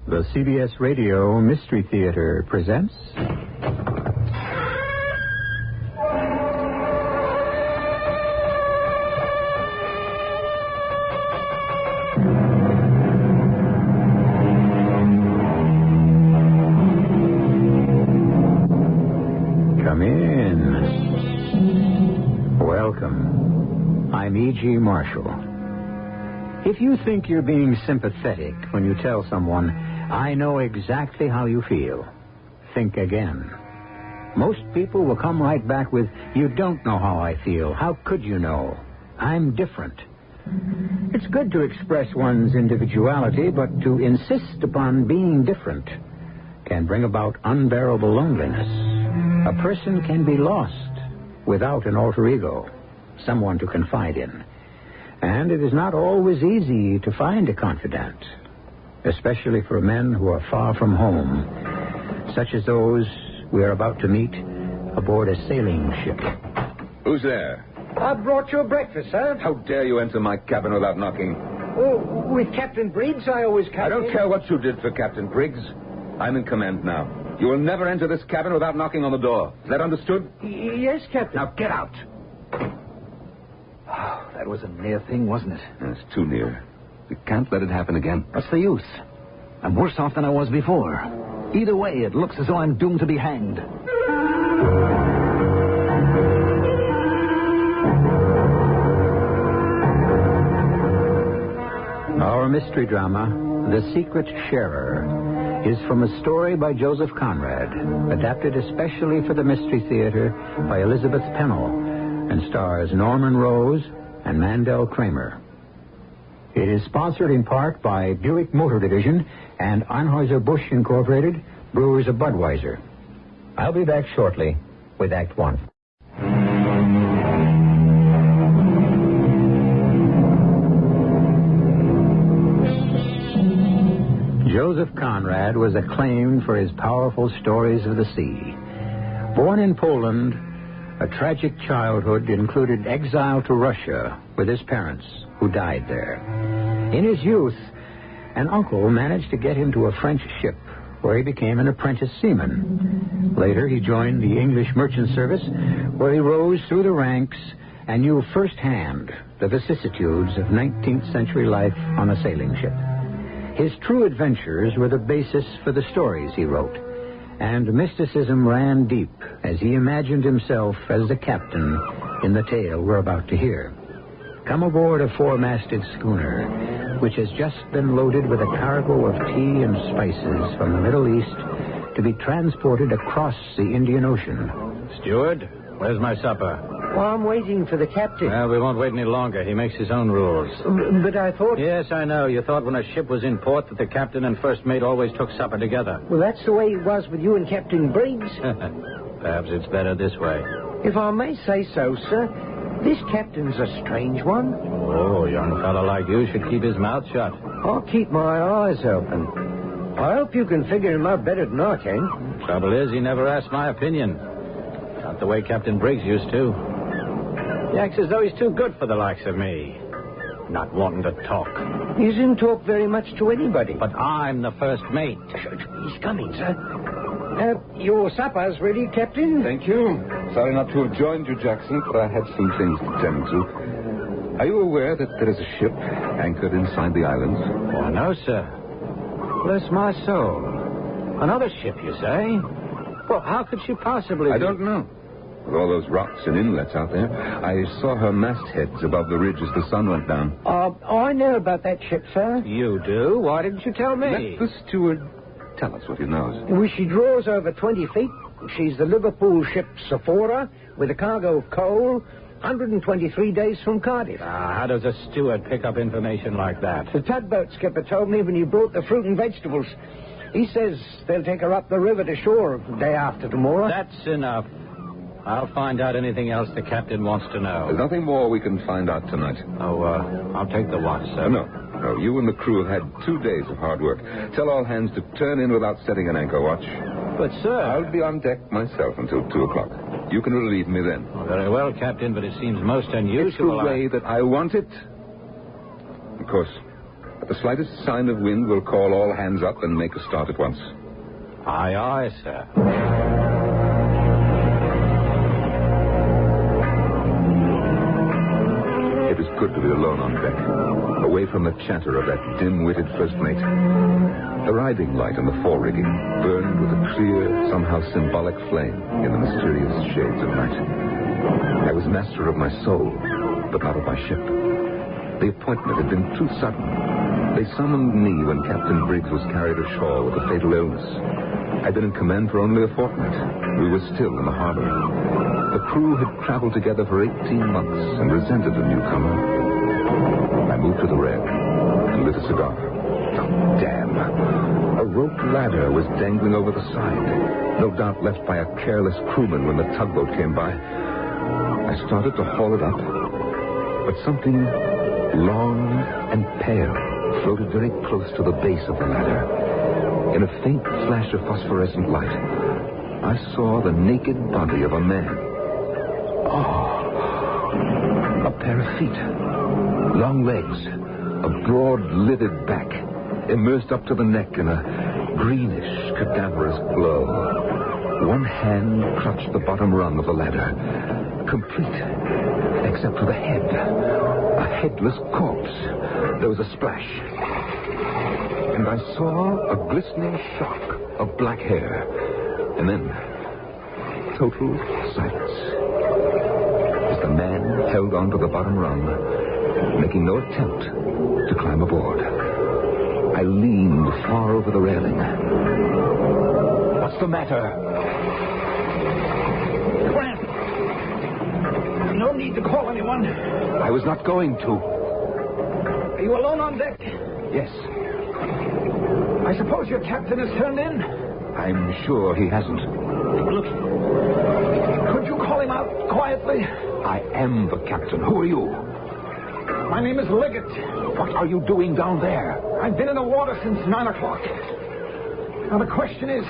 The CBS Radio Mystery Theater presents... Come in. Welcome. I'm E.G. Marshall. If you think you're being sympathetic when you tell someone, I know exactly how you feel, think again. Most people will come right back with, you don't know how I feel. How could you know? I'm different. It's good to express one's individuality, but to insist upon being different can bring about unbearable loneliness. A person can be lost without an alter ego, someone to confide in. And it is not always easy to find a confidant, especially for men who are far from home, such as those we are about to meet aboard a sailing ship. Who's there? I brought your breakfast, sir. How dare you enter my cabin without knocking? Oh, with Captain Briggs, I always come I don't care what you did for Captain Briggs. I'm in command now. You will never enter this cabin without knocking on the door. Is that understood? Yes, Captain. Now get out. Oh, that was a near thing, wasn't it? It's too near. We can't let it happen again. What's the use? I'm worse off than I was before. Either way, it looks as though I'm doomed to be hanged. Our mystery drama, The Secret Sharer, is from a story by Joseph Conrad, adapted especially for the Mystery Theater by Elizabeth Pennell, and stars Norman Rose and Mandel Kramer. It is sponsored in part by Buick Motor Division and Anheuser-Busch Incorporated, Brewers of Budweiser. I'll be back shortly with Act One. Joseph Conrad was acclaimed for his powerful stories of the sea. Born in Poland, a tragic childhood included exile to Russia with his parents, who died there. In his youth, an uncle managed to get him to a French ship where he became an apprentice seaman. Later, he joined the English merchant service, where he rose through the ranks and knew firsthand the vicissitudes of 19th century life on a sailing ship. His true adventures were the basis for the stories he wrote, and mysticism ran deep as he imagined himself as the captain in the tale we're about to hear. Come aboard a four-masted schooner, which has just been loaded with a cargo of tea and spices from the Middle East to be transported across the Indian Ocean. Steward, where's my supper? Well, I'm waiting for the captain. Well, we won't wait any longer. He makes his own rules. But I thought... Yes, I know. You thought when a ship was in port that the captain and first mate always took supper together. Well, that's the way it was with you and Captain Briggs. Perhaps it's better this way. If I may say so, sir, this captain's a strange one. Oh, a young fellow like you should keep his mouth shut. I'll keep my eyes open. I hope you can figure him out better than I can. Trouble is, he never asked my opinion. Not the way Captain Briggs used to. He acts as though he's too good for the likes of me. Not wanting to talk. He doesn't talk very much to anybody. But I'm the first mate. He's coming, sir. Your supper's ready, Captain. Thank you. Sorry not to have joined you, Jackson, but I had some things to tend to. Are you aware that there is a ship anchored inside the islands? Oh, no, sir. Bless my soul. Another ship, you say? Well, how could she possibly... I don't know. With all those rocks and inlets out there, I saw her mastheads above the ridge as the sun went down. I know about that ship, sir. You do? Why didn't you tell me? Let the steward tell us what he knows. Well, she draws over 20 feet. She's the Liverpool ship Sephora with a cargo of coal, 123 days from Cardiff. How does a steward pick up information like that? The tugboat skipper told me when he brought the fruit and vegetables. He says they'll take her up the river to shore the day after tomorrow. That's enough. I'll find out anything else the captain wants to know. There's nothing more we can find out tonight. Oh, I'll take the watch, sir. No, you and the crew have had 2 days of hard work. Tell all hands to turn in without setting an anchor watch. But, sir... I'll be on deck myself until 2 o'clock. You can relieve me then. Oh, very well, Captain, but it seems most unusual. It's the way that I want it. Of course, The slightest sign of wind will call all hands up and make a start at once. Aye, aye, sir. It was good to be alone on deck, away from the chatter of that dim-witted first mate. The riding light on the fore-rigging burned with a clear, somehow symbolic flame in the mysterious shades of night. I was master of my soul, but not of my ship. The appointment had been too sudden. They summoned me when Captain Briggs was carried ashore with a fatal illness. I'd been in command for only a fortnight. We were still in the harbor. The crew had traveled together for 18 months and resented the newcomer. I moved to the rail and lit a cigar. Oh, damn. A rope ladder was dangling over the side, no doubt left by a careless crewman when the tugboat came by. I started to haul it up, but something long and pale floated very close to the base of the ladder. In a faint flash of phosphorescent light, I saw the naked body of a man. Oh, a pair of feet, long legs, a broad, livid back, immersed up to the neck in a greenish, cadaverous glow. One hand clutched the bottom rung of the ladder, complete, except for the head. A headless corpse. There was a splash. And I saw a glistening shock of black hair. And then, total silence. As the man held on to the bottom rung, making no attempt to climb aboard. I leaned far over the railing. What's the matter? Grant! No need to call anyone. I was not going to. Are you alone on deck? Yes. I suppose your captain has turned in? I'm sure he hasn't. Look, could you call him out quietly? I am the captain. Who are you? My name is Liggett. What are you doing down there? I've been in the water since 9 o'clock. Now the question is,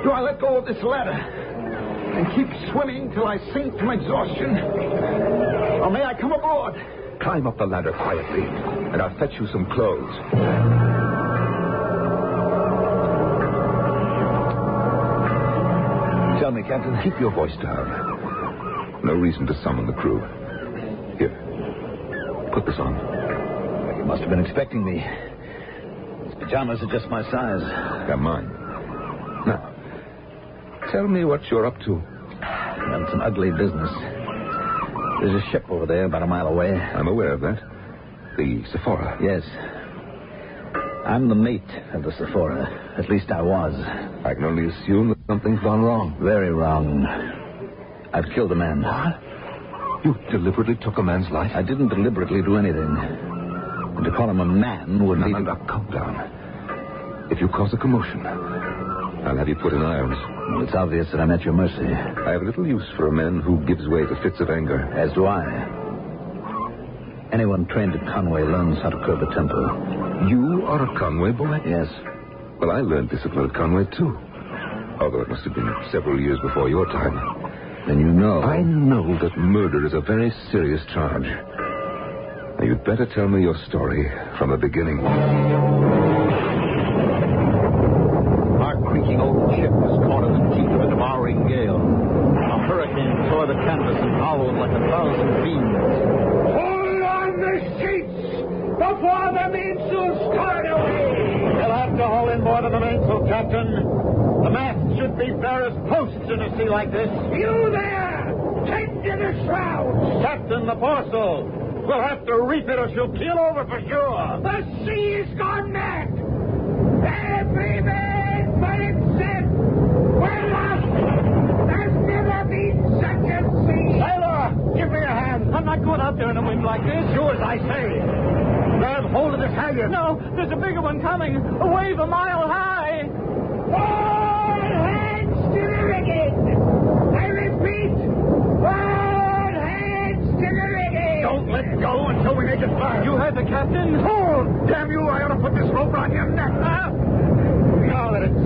do I let go of this ladder and keep swimming till I sink from exhaustion? Or may I come aboard? Climb up the ladder quietly, and I'll fetch you some clothes. Tell me, Captain. Keep your voice down. No reason to summon the crew. Here. Put this on. You must have been expecting me. These pajamas are just my size. They're mine. Now, tell me what you're up to. Well, it's an ugly business. There's a ship over there about a mile away. I'm aware of that. The Sephora. Yes. I'm the mate of the Sephora. At least I was. I can only assume that something's gone wrong. Very wrong. I've killed a man. What? You deliberately took a man's life? I didn't deliberately do anything. And to call him a man would be... Now, calm down. If you cause a commotion, I'll have you put in irons. Well, it's obvious that I'm at your mercy. I have little use for a man who gives way to fits of anger. As do I. Anyone trained at Conway learns how to curb a temper. You are a Conway boy? Yes. Well, I learned discipline at Conway, too. Although it must have been several years before your time. Then you know. I know that murder is a very serious charge. Now, you'd better tell me your story from the beginning. Our creaking old ship was caught in the teeth of a devouring gale. A hurricane tore the canvas and howled like 1,000 fiends. Hold on the sheets before the mainsail's start away! They'll have to haul in more than the mainsail, Captain. The mast should be bare as posts in a sea like this. You there! Tend to the shrouds! Captain, the foresail. We'll have to reef it or she'll keel over for sure. The sea's gone mad! Every man for himself! We're lost! There's never been such a sea! Sailor, give me a hand. I'm not going out there in a wind like this. Do as I say. Grab hold of this halyard. No, there's a bigger one coming. A wave a mile high. All hands to the rigging! I repeat, all hands to the rigging! Don't let go until we make it fast. You heard the captain? Hold! Damn you, I ought to put this rope around your neck. Now that it's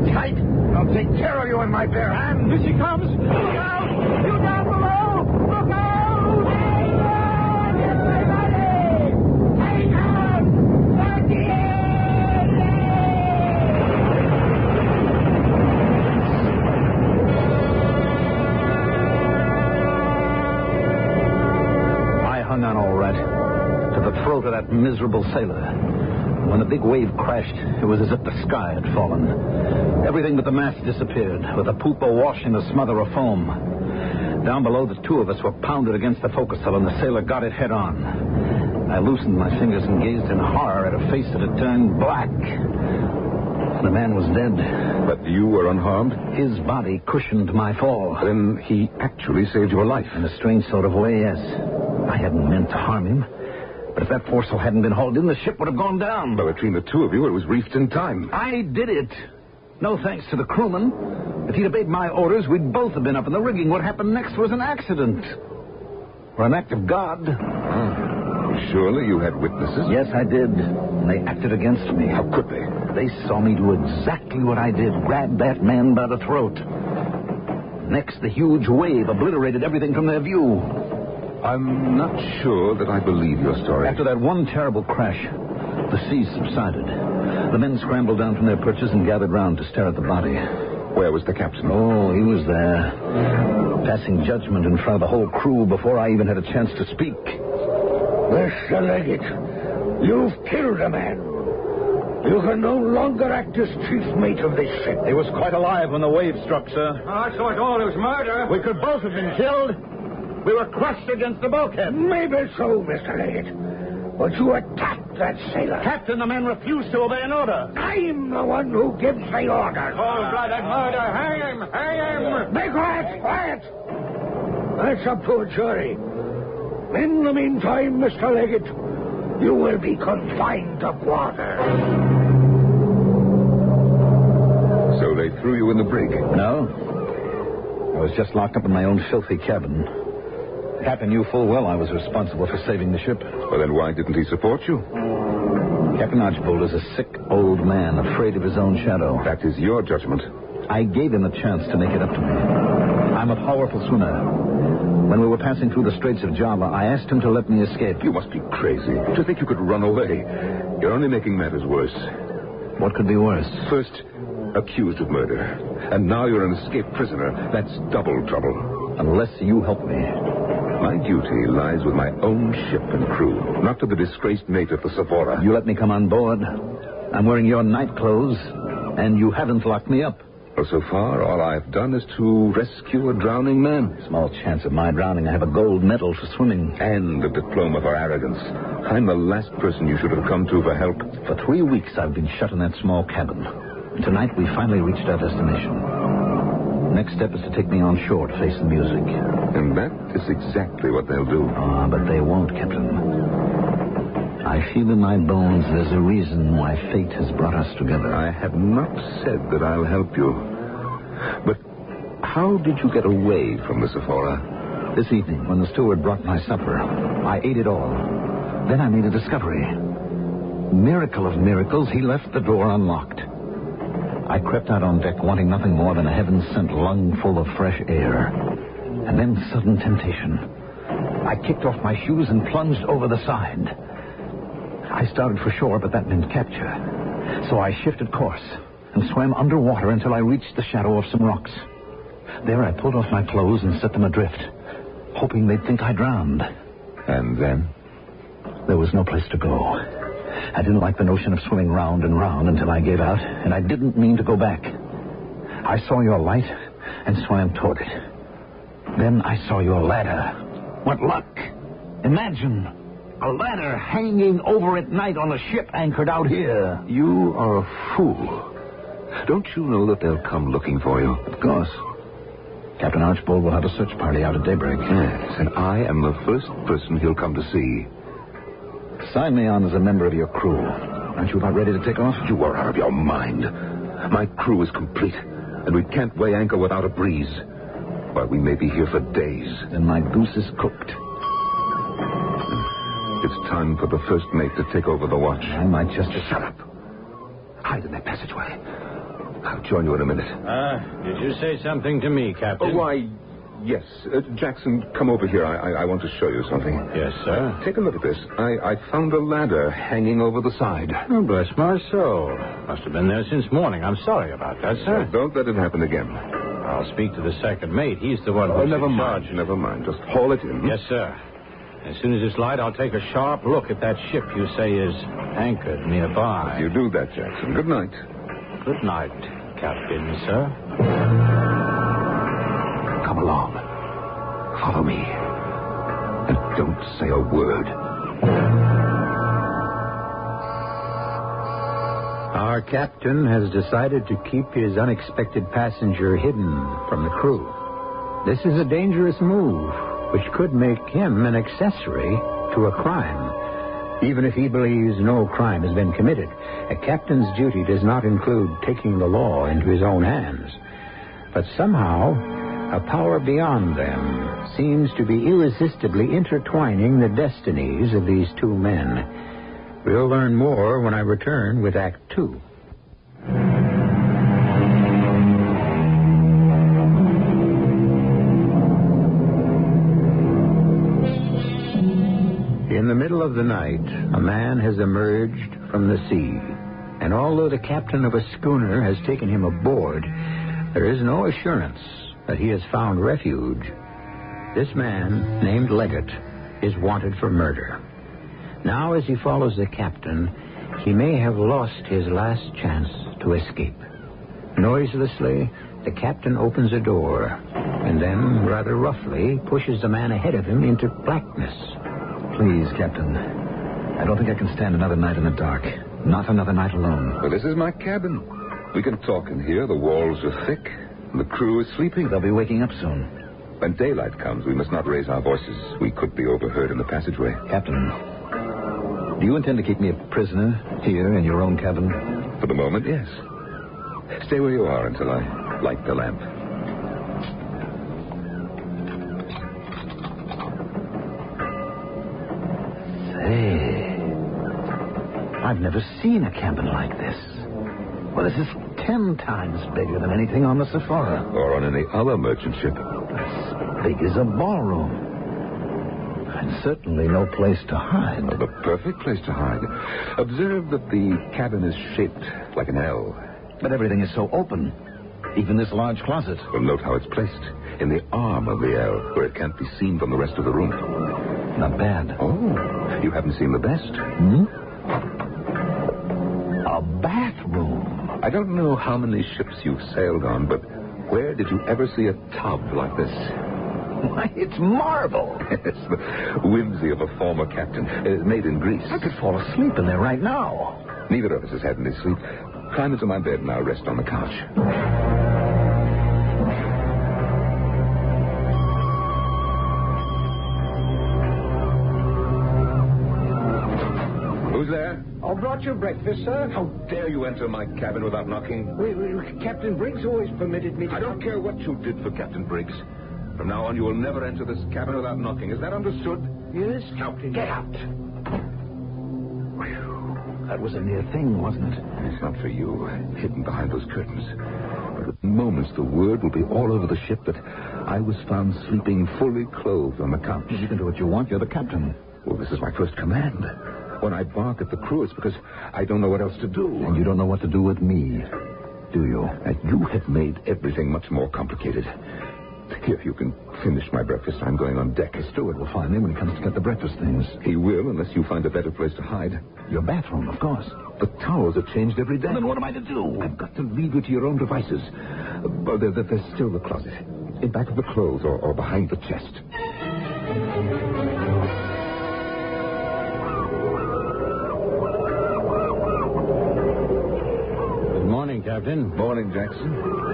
Tight! I'll take care of you in my bare hands. Here she comes. Look out! You down below! Look out! Hang on, everybody! Hang on! that miserable sailor. When the big wave crashed, it was as if the sky had fallen. Everything but the mast disappeared, with the poop awash in a smother of foam. Down below, the two of us were pounded against the forecastle, and the sailor got it head on. I loosened my fingers and gazed in horror at a face that had turned black. The man was dead. But you were unharmed? His body cushioned my fall. Then he actually saved your life. In a strange sort of way, yes. I hadn't meant to harm him. But if that foresail hadn't been hauled in, the ship would have gone down. But between the two of you, it was reefed in time. I did it. No thanks to the crewman. If he'd obeyed my orders, we'd both have been up in the rigging. What happened next was an accident. Or an act of God. Surely you had witnesses? Yes, I did. And they acted against me. How could they? They saw me do exactly what I did. Grab that man by the throat. Next, the huge wave obliterated everything from their view. I'm not sure that I believe your story. After that one terrible crash, the sea subsided. The men scrambled down from their perches and gathered round to stare at the body. Where was the captain? Oh, he was there, passing judgment in front of the whole crew before I even had a chance to speak. Mr. Leggett, you've killed a man. You can no longer act as chief mate of this ship. He was quite alive when the wave struck, sir. I saw it all. It was murder. We could both have been killed. We were crushed against the bulkhead. Maybe so, Mr. Leggett. But you attacked that sailor. Captain, the men refused to obey an order. I'm the one who gives the orders. Cold-blooded murder. Hang him. Hang him. Be quiet, quiet. That's up to a jury. In the meantime, Mr. Leggett, you will be confined to quarters. So they threw you in the brig? No. I was just locked up in my own filthy cabin. Captain knew full well I was responsible for saving the ship. Well, then why didn't he support you? Captain Archbold is a sick old man, afraid of his own shadow. That is your judgment. I gave him a chance to make it up to me. I'm a powerful swimmer. When we were passing through the Straits of Java, I asked him to let me escape. You must be crazy to think you could run away. You're only making matters worse. What could be worse? First, accused of murder. And now you're an escaped prisoner. That's double trouble. Unless you help me. My duty lies with my own ship and crew, not to the disgraced mate of the Sephora. You let me come on board. I'm wearing your night clothes, and you haven't locked me up. Well, so far, all I've done is to rescue a drowning man. Small chance of my drowning. I have a gold medal for swimming. And a diploma for arrogance. I'm the last person you should have come to for help. For 3 weeks, I've been shut in that small cabin. And tonight, we finally reached our destination. Next step is to take me on shore to face the music. And that is exactly what they'll do. Ah, but they won't, Captain. I feel in my bones there's a reason why fate has brought us together. I have not said that I'll help you. But how did you get away from the Sephora? This evening, when the steward brought my supper, I ate it all. Then I made a discovery. Miracle of miracles, he left the door unlocked. I crept out on deck wanting nothing more than a heaven-sent lung full of fresh air. And then sudden temptation. I kicked off my shoes and plunged over the side. I started for shore, but that meant capture. So I shifted course and swam underwater until I reached the shadow of some rocks. There I pulled off my clothes and set them adrift, hoping they'd think I drowned. And then? There was no place to go. I didn't like the notion of swimming round and round until I gave out, and I didn't mean to go back. I saw your light and swam toward it. Then I saw your ladder. What luck! Imagine a ladder hanging over at night on a ship anchored out here. You are a fool. Don't you know that they'll come looking for you? Of course. Captain Archbold will have a search party out at daybreak. Yes, and I am the first person he'll come to see. Sign me on as a member of your crew. Aren't you about ready to take off? You are out of your mind. My crew is complete, and we can't weigh anchor without a breeze. Why, we may be here for days. Then my goose is cooked. It's time for the first mate to take over the watch. I might just... Shut up. Hide in that passageway. I'll join you in a minute. Did you say something to me, Captain? Oh, why, yes. Jackson, come over here. I want to show you something. Yes, sir. Take a look at this. I found a ladder hanging over the side. Oh, bless my soul. Must have been there since morning. I'm sorry about that, sir. Don't let it happen again. I'll speak to the second mate. He's the one who's never in mind. charge. Never mind. Just haul it in. Yes, sir. As soon as it's light, I'll take a sharp look at that ship you say is anchored nearby. You do that, Jackson. Good night. Good night, Captain, sir. Come along. Follow me. And don't say a word. Our captain has decided to keep his unexpected passenger hidden from the crew. This is a dangerous move, which could make him an accessory to a crime. Even if he believes no crime has been committed, a captain's duty does not include taking the law into his own hands. But somehow, a power beyond them seems to be irresistibly intertwining the destinies of these two men. We'll learn more when I return with Act 2. In the middle of the night, a man has emerged from the sea. And although the captain of a schooner has taken him aboard, there is no assurance that he has found refuge. This man, named Leggett, is wanted for murder. Now, as he follows the captain, he may have lost his last chance to escape. Noiselessly, the captain opens a door, and then, rather roughly, pushes the man ahead of him into blackness. Please, Captain. I don't think I can stand another night in the dark. Not another night alone. Well, this is my cabin. We can talk in here. The walls are thick, and the crew is sleeping. They'll be waking up soon. When daylight comes, we must not raise our voices. We could be overheard in the passageway. Captain, do you intend to keep me a prisoner here in your own cabin? For the moment, yes. Stay where you are until I light the lamp. Say, I've never seen a cabin like this. Well, this is 10 times bigger than anything on the Sephora. Or on any other merchant ship. As big as a ballroom. And certainly no place to hide. The perfect place to hide. Observe that the cabin is shaped like an L. But everything is so open. Even this large closet. Well, note how it's placed. In the arm of the L, where it can't be seen from the rest of the room. Not bad. Oh, you haven't seen the best. A bathroom. I don't know how many ships you've sailed on, but where did you ever see a tub like this? Why, it's marble. It's the whimsy of a former captain. Made in Greece. I could fall asleep in there right now. Neither of us has had any sleep. Climb into my bed and I'll rest on the couch. Who's there? I brought you breakfast, sir. How dare you enter my cabin without knocking? Captain Briggs always permitted me to... I don't care what you did for Captain Briggs. From now on, you will never enter this cabin without knocking. Is that understood? Yes, Captain. Get out. That was a near thing, wasn't it? It's not for you, hidden behind those curtains. But within moments, the word will be all over the ship that I was found sleeping fully clothed on the couch. You can do what you want. You're the captain. Well, this is my first command. When I bark at the crew, it's because I don't know what else to do. And you don't know what to do with me, do you? And you have made everything much more complicated. Here, you can finish my breakfast. I'm going on deck. The steward will find me when he comes to get the breakfast things. He will, unless you find a better place to hide. Your bathroom, of course. The towels are changed every day. Then what am I to do? I've got to leave you to your own devices. There's still the closet. In back of the clothes or behind the chest. Good morning, Captain. Morning, Jackson.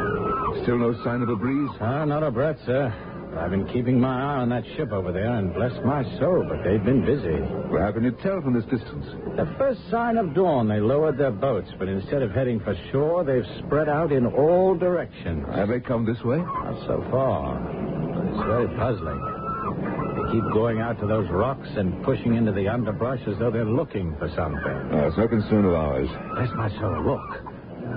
Still no sign of a breeze? Not a breath, sir. I've been keeping my eye on that ship over there, and bless my soul, but they've been busy. Well, how can you tell from this distance? The first sign of dawn, they lowered their boats, but instead of heading for shore, they've spread out in all directions. Have they come this way? Not so far, but it's very puzzling. They keep going out to those rocks and pushing into the underbrush as though they're looking for something. It's no concern of ours. Bless my soul, look.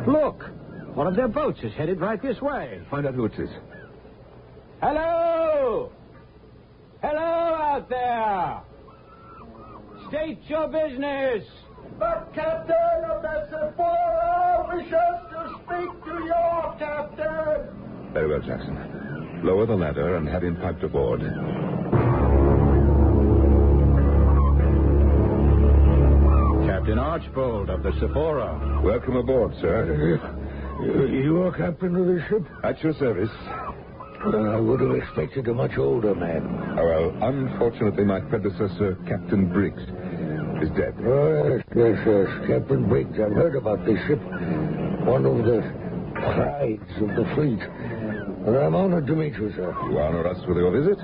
Look! One of their boats is headed right this way. Find out who it is. Hello! Hello out there! State your business! The captain of the Sephora wishes to speak to your captain. Very well, Jackson. Lower the ladder and have him piped aboard. Archbold of the Sephora. Welcome aboard, sir. You are captain of the ship? At your service. I would have expected a much older man. Well, unfortunately, my predecessor, Captain Briggs, is dead. Oh, yes. Captain Briggs. I've heard about this ship. One of the prides of the fleet. And I'm honored to meet you, sir. You honor us with your visit.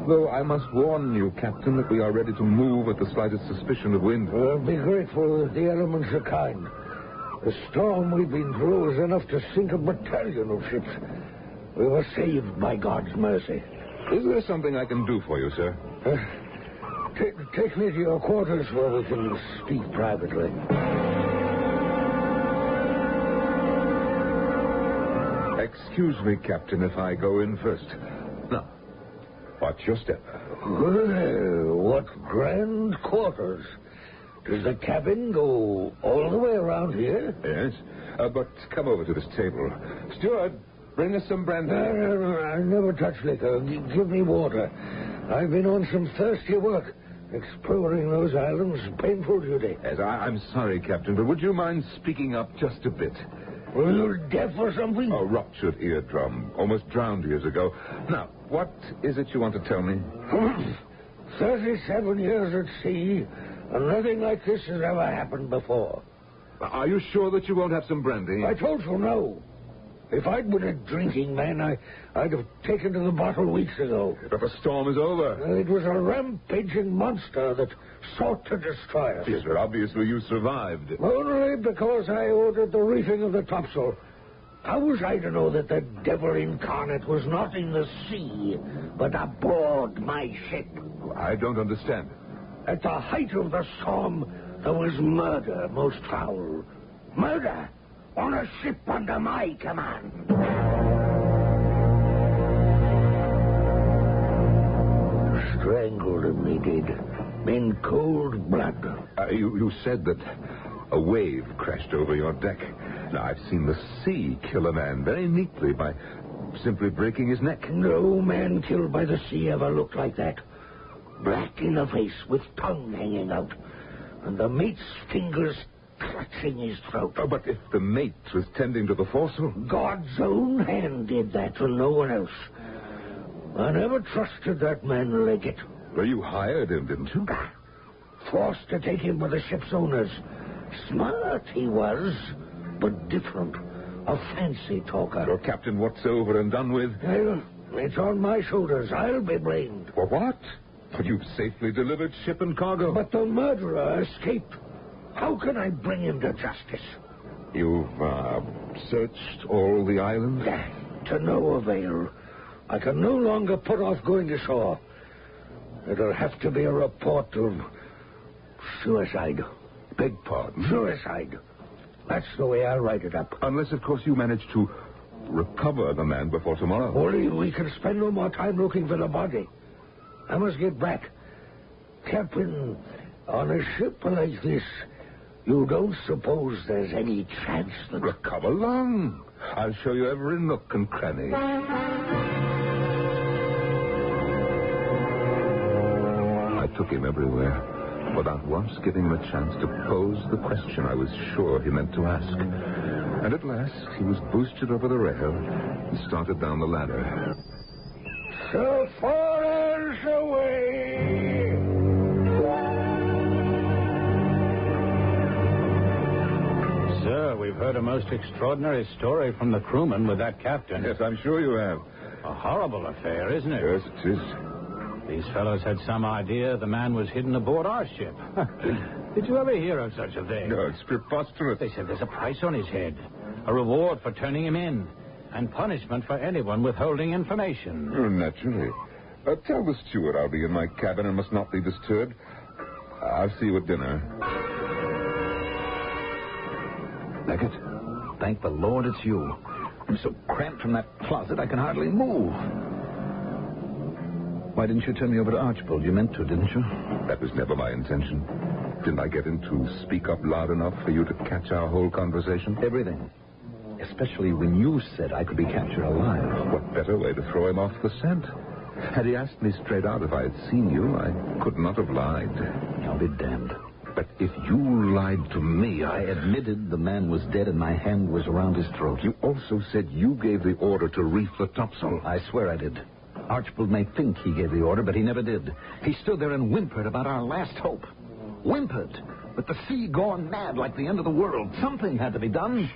Though I must warn you, Captain, that we are ready to move at the slightest suspicion of wind. Be grateful that the elements are kind. The storm we've been through is enough to sink a battalion of ships. We were saved by God's mercy. Is there something I can do for you, sir? Take me to your quarters where we can speak privately. Excuse me, Captain, if I go in first. Now, watch your step. Well, what grand quarters. Does the cabin go all the way around here? Yes, but come over to this table. Steward, bring us some brandy. I never touch liquor. Give me water. I've been on some thirsty work. Exploring those islands, painful duty. Yes, I'm sorry, Captain, but would you mind speaking up just a bit? Were you deaf or something? A ruptured eardrum. Almost drowned years ago. Now, what is it you want to tell me? 37 years at sea, and nothing like this has ever happened before. Are you sure that you won't have some brandy? I told you no. If I'd been a drinking man, I'd have taken to the bottle weeks ago. But the storm is over. It was a rampaging monster that sought to destroy us. Yes, but obviously you survived. Only because I ordered the reefing of the topsail. How was I to know that the devil incarnate was not in the sea, but aboard my ship? I don't understand. At the height of the storm, there was murder most foul. Murder on a ship under my command. Strangled him, he did. In cold blood. You said that a wave crashed over your deck. Now, I've seen the sea kill a man very neatly by simply breaking his neck. No man killed by the sea ever looked like that. Black in the face with tongue hanging out. And the mate's fingers clutching his throat. Oh, but if the mate was tending to the foresail? God's own hand did that and no one else. I never trusted that man, Leggett. Well, you hired him, didn't you? Forced to take him with the ship's owners. Smart he was, but different. A fancy talker. Well, Captain, what's over and done with? Well, it's on my shoulders. I'll be blamed. For what? But you've safely delivered ship and cargo. But the murderer escaped. How can I bring him to justice? You've searched all the islands? To no avail. I can no longer put off going ashore. It'll have to be a report of suicide. Beg pardon? Suicide. That's the way I'll write it up. Unless, of course, you manage to recover the man before tomorrow. Only we can spend no more time looking for the body. I must get back. Captain, on a ship like this, you don't suppose there's any chance that... Well, come along. I'll show you every nook and cranny. I took him everywhere, without once giving him a chance to pose the question I was sure he meant to ask. And at last, he was boosted over the rail and started down the ladder. So far as away. Sir, we've heard a most extraordinary story from the crewman with that captain. Yes, I'm sure you have. A horrible affair, isn't it? Yes, it is. These fellows had some idea the man was hidden aboard our ship. Did you ever hear of such a thing? No, it's preposterous. They said there's a price on his head, a reward for turning him in, and punishment for anyone withholding information. Oh, naturally. Tell the steward I'll be in my cabin and must not be disturbed. I'll see you at dinner. Leggett, thank the Lord it's you. I'm so cramped from that closet I can hardly move. Why didn't you turn me over to Archbold? You meant to, didn't you? That was never my intention. Didn't I get him to speak up loud enough for you to catch our whole conversation? Everything. Especially when you said I could be captured alive. What better way to throw him off the scent? Had he asked me straight out if I had seen you, I could not have lied. I'll be damned. But if you lied to me, I admitted the man was dead and my hand was around his throat. You also said you gave the order to reef the topsail. I swear I did. Archibald may think he gave the order, but he never did. He stood there and whimpered about our last hope. Whimpered. With the sea gone mad like the end of the world. Something had to be done.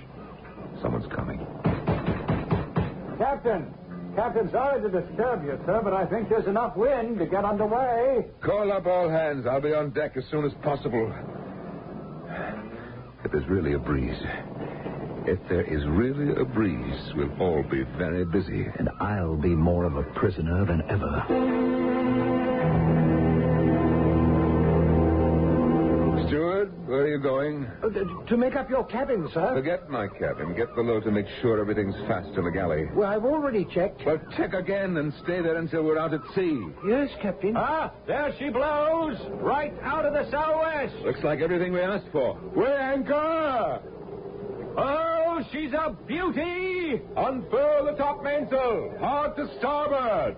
Someone's coming. Captain, sorry to disturb you, sir, but I think there's enough wind to get underway. Call up all hands. I'll be on deck as soon as possible. If there's really a breeze, we'll all be very busy. And I'll be more of a prisoner than ever. Steward, where are you going? To make up your cabin, sir. Forget my cabin. Get below to make sure everything's fast in the galley. Well, I've already checked. Well, check again and stay there until we're out at sea. Yes, Captain. Ah, there she blows. Right out of the southwest. Looks like everything we asked for. We anchor. Oh, she's a beauty. Unfurl the top mainsail. Hard to starboard.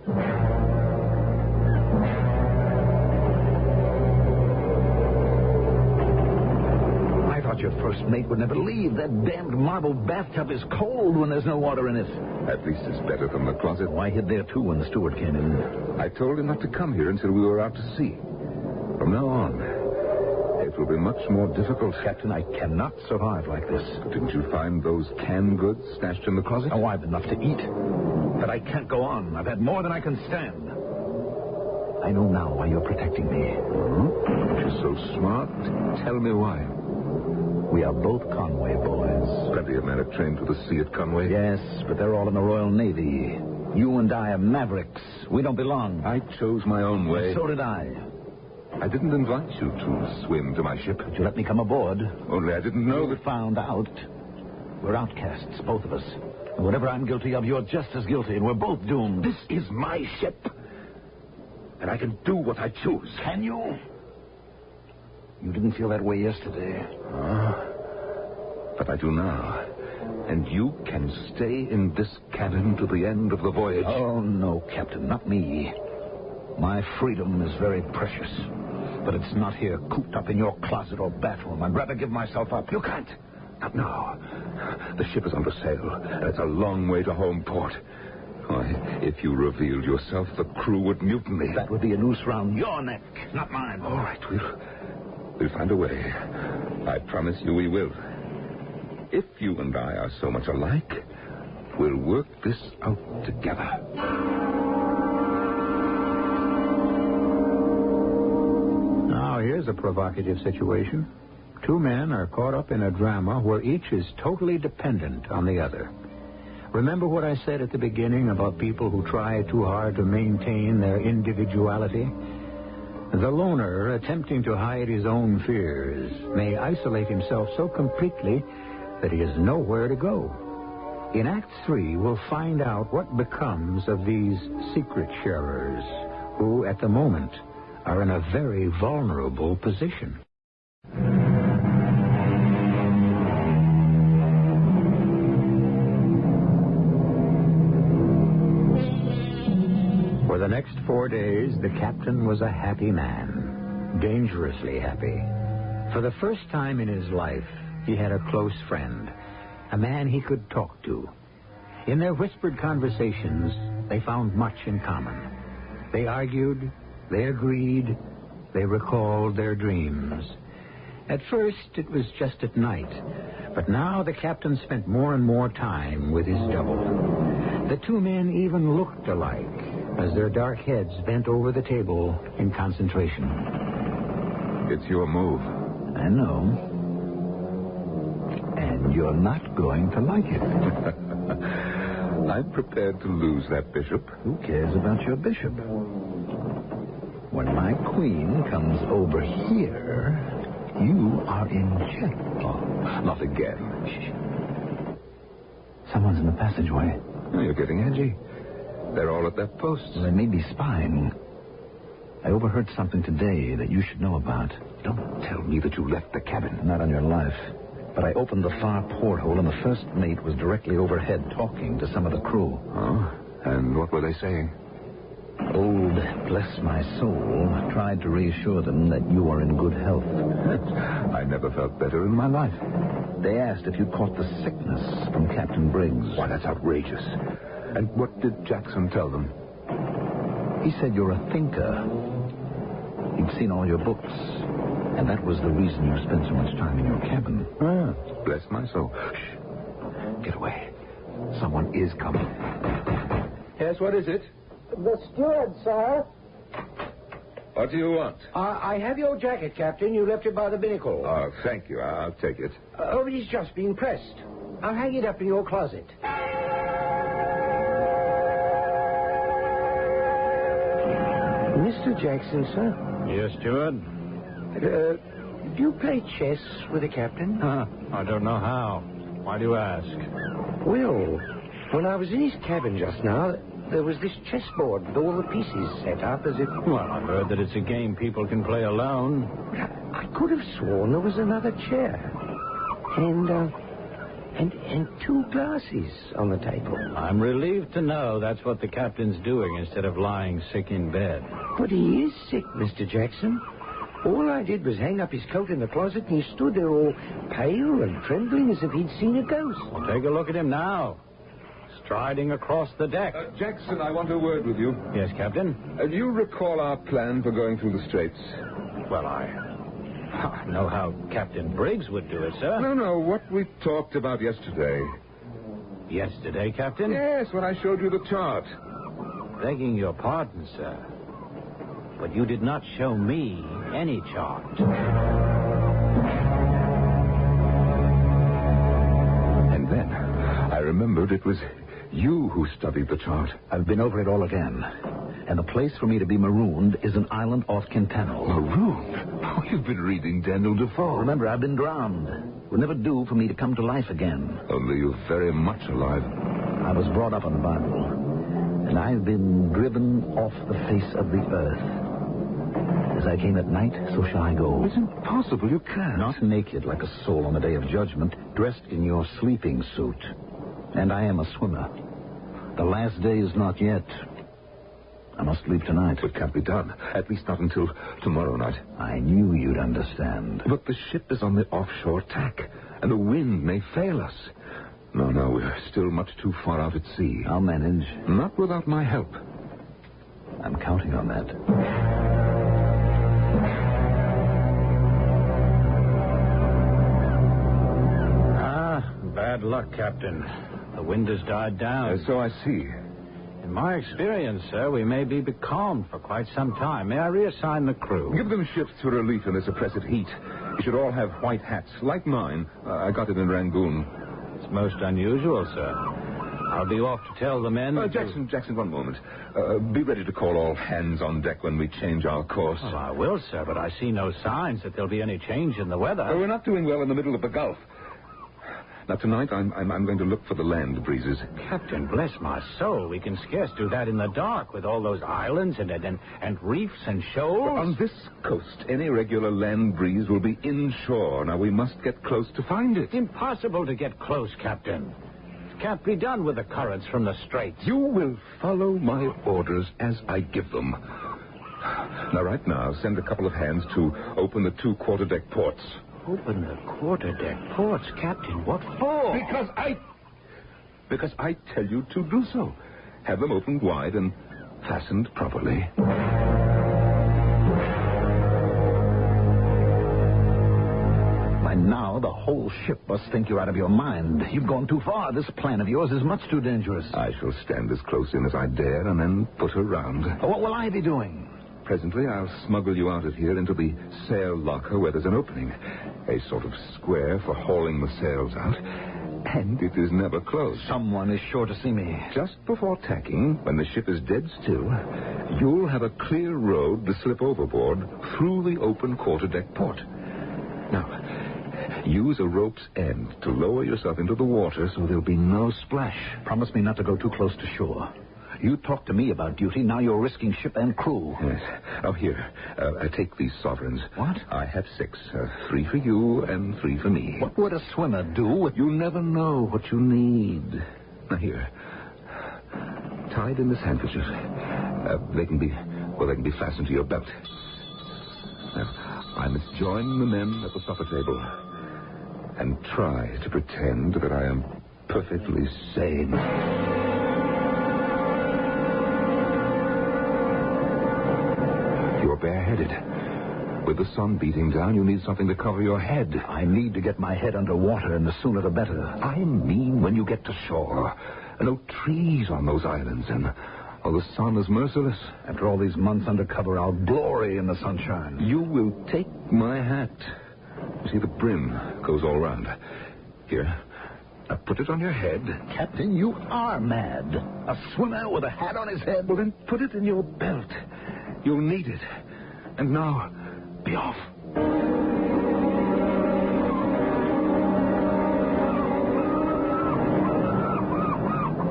Your first mate would never leave. That damned marble bathtub is cold when there's no water in it. At least it's better than the closet. Oh, I hid there, too, when the steward came in. I told him not to come here until we were out to sea. From now on, it will be much more difficult. Captain, I cannot survive like this. Didn't you find those canned goods stashed in the closet? Oh, I've enough to eat. But I can't go on. I've had more than I can stand. I know now why you're protecting me. You're so smart. Tell me why. We are both Conway boys. Plenty of men are trained for the sea at Conway. Yes, but they're all in the Royal Navy. You and I are mavericks. We don't belong. I chose my own way. So did I. I didn't invite you to swim to my ship. But you let me come aboard. Only I didn't know that... Found out. We're outcasts, both of us. And whatever I'm guilty of, you're just as guilty, and we're both doomed. This is my ship. And I can do what I choose. Can you? You didn't feel that way yesterday. But I do now. And you can stay in this cabin to the end of the voyage. Oh, no, Captain, not me. My freedom is very precious. But it's not here, cooped up in your closet or bathroom. I'd rather give myself up. You can't. Not now. The ship is under sail, and it's a long way to home port. Why, if you revealed yourself, the crew would mutiny. That would be a noose round your neck, not mine. All right, we'll find a way. I promise you we will. If you and I are so much alike, we'll work this out together. Now, here's a provocative situation. Two men are caught up in a drama where each is totally dependent on the other. Remember what I said at the beginning about people who try too hard to maintain their individuality? The loner, attempting to hide his own fears, may isolate himself so completely that he has nowhere to go. In Act 3, we'll find out what becomes of these secret sharers, who, at the moment, are in a very vulnerable position. For the next 4 days, the captain was a happy man, dangerously happy. For the first time in his life, he had a close friend, a man he could talk to. In their whispered conversations, they found much in common. They argued, they agreed, they recalled their dreams. At first, it was just at night, but now the captain spent more and more time with his double. The two men even looked alike as their dark heads bent over the table in concentration. It's your move. I know. And you're not going to like it. I'm prepared to lose that bishop. Who cares about your bishop? When my queen comes over here, you are in check. Oh, not again. Shh. Someone's in the passageway. Oh, you're getting edgy. They're all at their posts. Well, they may be spying. I overheard something today that you should know about. Don't tell me that you left the cabin. Not on your life. But I opened the far porthole, and the first mate was directly overhead talking to some of the crew. Oh? And what were they saying? Old Bless My Soul tried to reassure them that you are in good health. I never felt better in my life. They asked if you caught the sickness from Captain Briggs. Why, that's outrageous. And what did Jackson tell them? He said you're a thinker. He'd seen all your books, and that was the reason you spent so much time in your cabin. Bless my soul. Shh. Get away. Someone is coming. Yes, what is it? The steward, sir. What do you want? I have your jacket, Captain. You left it by the binnacle. Oh, thank you. I'll take it. Oh, it is just been pressed. I'll hang it up in your closet. Mr. Jackson, sir. Yes, steward? Do you play chess with the captain? I don't know how. Why do you ask? Well, when I was in his cabin just now, there was this chessboard with all the pieces set up as if... Well, I've heard that it's a game people can play alone. I could have sworn there was another chair. And two glasses on the table. I'm relieved to know that's what the captain's doing instead of lying sick in bed. But he is sick, Mr. Jackson. All I did was hang up his coat in the closet, and he stood there all pale and trembling as if he'd seen a ghost. Well, take a look at him now. Striding across the deck. Jackson, I want a word with you. Yes, Captain? Do you recall our plan for going through the Straits? Well, I know how Captain Briggs would do it, sir. No, what we talked about yesterday. Yesterday, Captain? Yes, when I showed you the chart. Begging your pardon, sir. But you did not show me any chart. And then I remembered it was you who studied the chart. I've been over it all again. And the place for me to be marooned is an island off Quintano. Marooned? Oh, you've been reading Daniel Defoe. Remember, I've been drowned. It would never do for me to come to life again. Only you're very much alive. I was brought up on the Bible. And I've been driven off the face of the earth. As I came at night, so shall I go. It's impossible. You can't. Not naked like a soul on the day of judgment, dressed in your sleeping suit. And I am a swimmer. The last day is not yet. I must leave tonight. It can't be done. At least not until tomorrow night. I knew you'd understand. But the ship is on the offshore tack, and the wind may fail us. No, we're still much too far out at sea. I'll manage. Not without my help. I'm counting on that. Bad luck, Captain. The wind has died down. So I see. In my experience, sir, we may be becalmed for quite some time. May I reassign the crew? Give them shifts for relief in this oppressive heat. You should all have white hats, like mine. I got it in Rangoon. It's most unusual, sir. I'll be off to tell the men... Jackson, one moment. Be ready to call all hands on deck when we change our course. Well, I will, sir, but I see no signs that there'll be any change in the weather. We're not doing well in the middle of the Gulf. Now, tonight, I'm going to look for the land breezes. Captain, bless my soul. We can scarce do that in the dark with all those islands and reefs and shoals. But on this coast, any regular land breeze will be inshore. Now, we must get close to find it. Impossible to get close, Captain. It can't be done with the currents from the Straits. You will follow my orders as I give them. Now, right now, send a couple of hands to open the 2 quarterdeck ports. Open the quarterdeck ports, Captain. What for? Because I tell you to do so. Have them opened wide and fastened properly. By now, the whole ship must think you're out of your mind. You've gone too far. This plan of yours is much too dangerous. I shall stand as close in as I dare and then put her round. What will I be doing? Presently, I'll smuggle you out of here into the sail locker where there's an opening. A sort of square for hauling the sails out. And it is never closed. Someone is sure to see me. Just before tacking, when the ship is dead still, you'll have a clear road to slip overboard through the open quarterdeck port. Now, use a rope's end to lower yourself into the water so there'll be no splash. Promise me not to go too close to shore. You talked to me about duty. Now you're risking ship and crew. Yes. Oh, here. Take these sovereigns. What? I have 6. 3 for you and 3 for me. What would a swimmer do with... You never know what you need. Now, here. Tied in this handkerchief. They can be fastened to your belt. Now, I must join the men at the supper table and try to pretend that I am perfectly sane. You're bareheaded. With the sun beating down, you need something to cover your head. I need to get my head under water, and the sooner the better. I mean when you get to shore. No trees on those islands, and the sun is merciless. After all these months undercover, I'll glory in the sunshine. You will take my hat. You see, the brim goes all round. Here, now put it on your head. Captain, you are mad. A swimmer with a hat on his head? Well, then put it in your belt. You'll need it. And now, be off.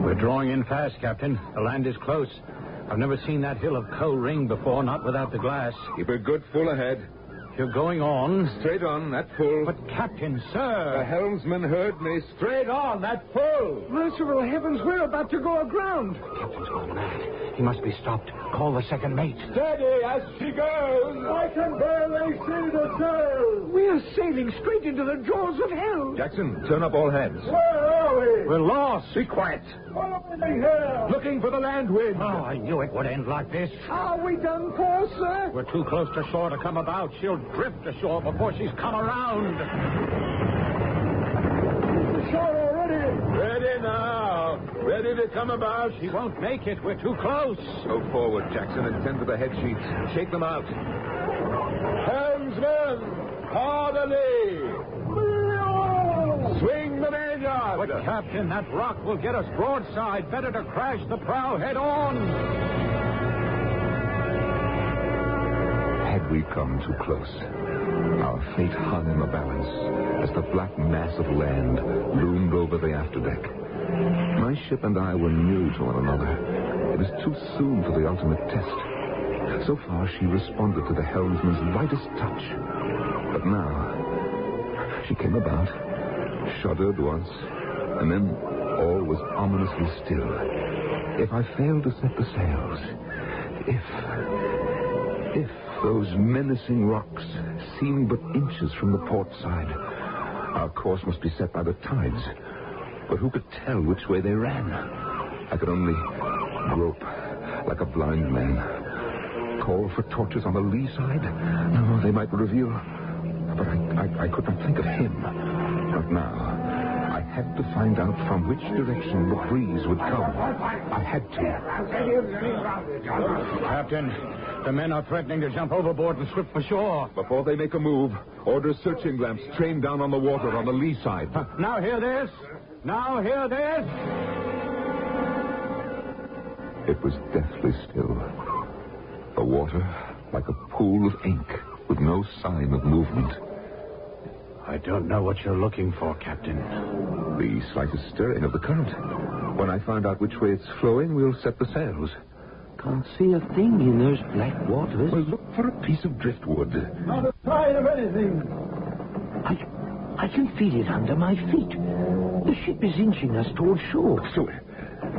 We're drawing in fast, Captain. The land is close. I've never seen that hill of Koh Ring before, not without the glass. Keep a good full ahead. You're going on. Straight on, that full. But, Captain, The sir. helmsman heard me. Straight on, that full. Merciful heavens, we're about to go aground. Captain's gone mad. He must be stopped. Call the second mate. Steady as she goes. I can barely see the sail. We're sailing straight into the jaws of hell. Jackson, turn up all hands. Where are we? We're lost. Be quiet. Follow me here. Looking for the land wind. Oh, I knew it would end like this. Are we done for, sir? We're too close to shore to come about. She'll drift ashore before she's come around. Shore already. Ready now. Ready to come about. She won't make it. We're too close. Go forward, Jackson, and tend to the head sheets. Shake them out. Helmsman, hard alee. Swing the mainyard. But, Captain, that rock will get us broadside. Better to crash the prow head on. Had we come too close, our fate hung in the balance as the black mass of land loomed over the afterdeck. My ship and I were new to one another. It was too soon for the ultimate test. So far, she responded to the helmsman's lightest touch. But now, she came about, shuddered once, and then all was ominously still. If I failed to set the sails, if those menacing rocks seemed but inches from the port side, our course must be set by the tides. But who could tell which way they ran? I could only grope like a blind man. Call for torches on the lee side? No, they might reveal. But I could not think of him. Not now. I had to find out from which direction the breeze would come. I had to. Captain, the men are threatening to jump overboard and slip for shore. Before they make a move, order searching lamps trained down on the water on the lee side. Now hear this. Now hear this. It was deathly still. The water like a pool of ink with no sign of movement. I don't know what you're looking for, Captain. The slightest stirring of the current. When I find out which way it's flowing, we'll set the sails. Can't see a thing in those black waters. Well, look for a piece of driftwood. Not a sign of anything. I can feel it under my feet. The ship is inching us toward shore. Steward,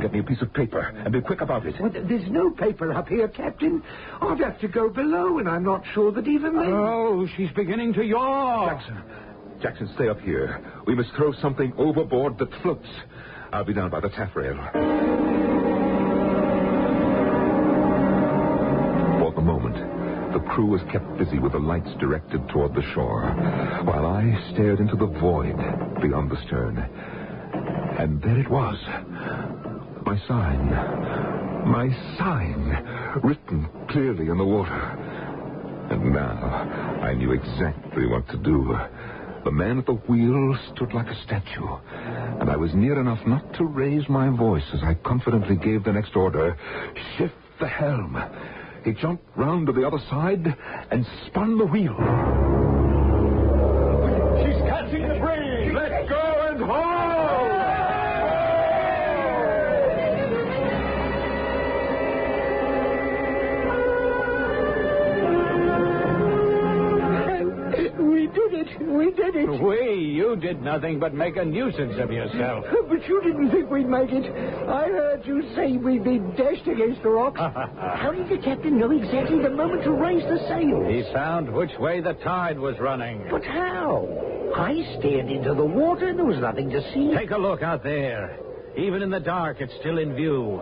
get me a piece of paper and be quick about it. Well, there's no paper up here, Captain. I'd have to go below, and I'm not sure that even then... Oh, she's beginning to yaw. Jackson, stay up here. We must throw something overboard that floats. I'll be down by the taffrail. For the moment, the crew was kept busy with the lights directed toward the shore, while I stared into the void beyond the stern. And there it was. My sign, written clearly in the water. And now I knew exactly what to do. The man at the wheel stood like a statue, and I was near enough not to raise my voice as I confidently gave the next order, shift the helm. He jumped round to the other side and spun the wheel. She's catching the breeze. Let go and hold. We did it. We did it. You did nothing but make a nuisance of yourself. But you didn't think we'd make it. I heard you say we'd be dashed against the rocks. How did the captain know exactly the moment to raise the sails? He found which way the tide was running. But how? I stared into the water and there was nothing to see. Take a look out there. Even in the dark, it's still in view.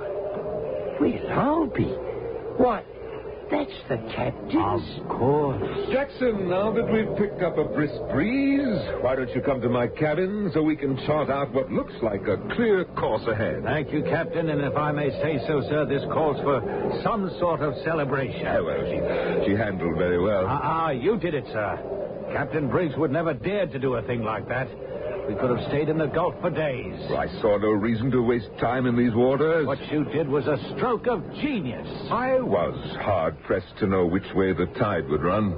Well, I'll be. What? That's the captain. Of course. Jackson, now that we've picked up a brisk breeze, why don't you come to my cabin so we can chart out what looks like a clear course ahead? Thank you, Captain, and if I may say so, sir, this calls for some sort of celebration. Well, she handled very well. You did it, sir. Captain Briggs would never dared to do a thing like that. We could have stayed in the Gulf for days. Well, I saw no reason to waste time in these waters. What you did was a stroke of genius. I was hard-pressed to know which way the tide would run.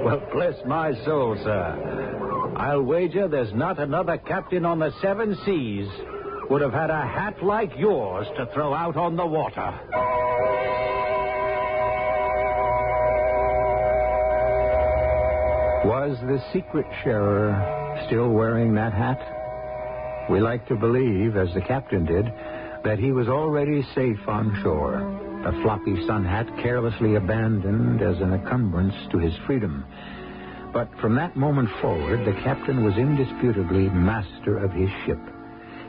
Well, bless my soul, sir. I'll wager there's not another captain on the 7 seas would have had a hat like yours to throw out on the water. Was the secret sharer still wearing that hat? We like to believe, as the captain did, that he was already safe on shore, the floppy sun hat carelessly abandoned as an encumbrance to his freedom. But from that moment forward, the captain was indisputably master of his ship.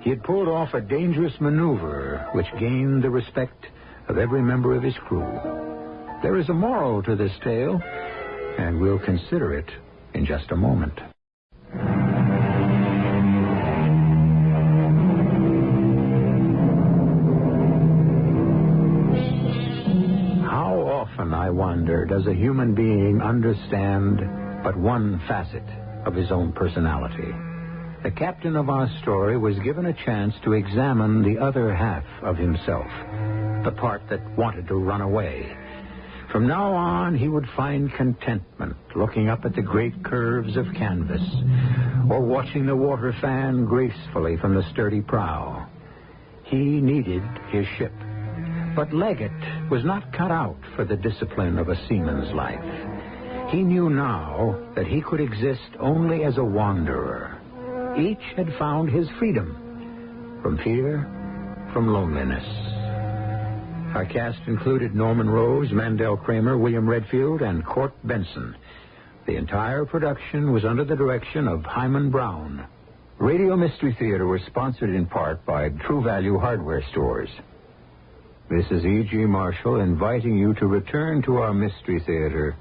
He had pulled off a dangerous maneuver which gained the respect of every member of his crew. There is a moral to this tale, and we'll consider it in just a moment. How often, I wonder, does a human being understand but one facet of his own personality? The captain of our story was given a chance to examine the other half of himself, the part that wanted to run away. From now on, he would find contentment looking up at the great curves of canvas or watching the water fan gracefully from the sturdy prow. He needed his ship. But Leggett was not cut out for the discipline of a seaman's life. He knew now that he could exist only as a wanderer. Each had found his freedom from fear, from loneliness. Our cast included Norman Rose, Mandel Kramer, William Redfield, and Court Benson. The entire production was under the direction of Hyman Brown. Radio Mystery Theater was sponsored in part by True Value Hardware Stores. This is E.G. Marshall inviting you to return to our Mystery Theater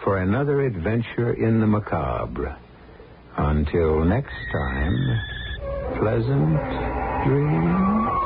for another adventure in the macabre. Until next time, pleasant dreams.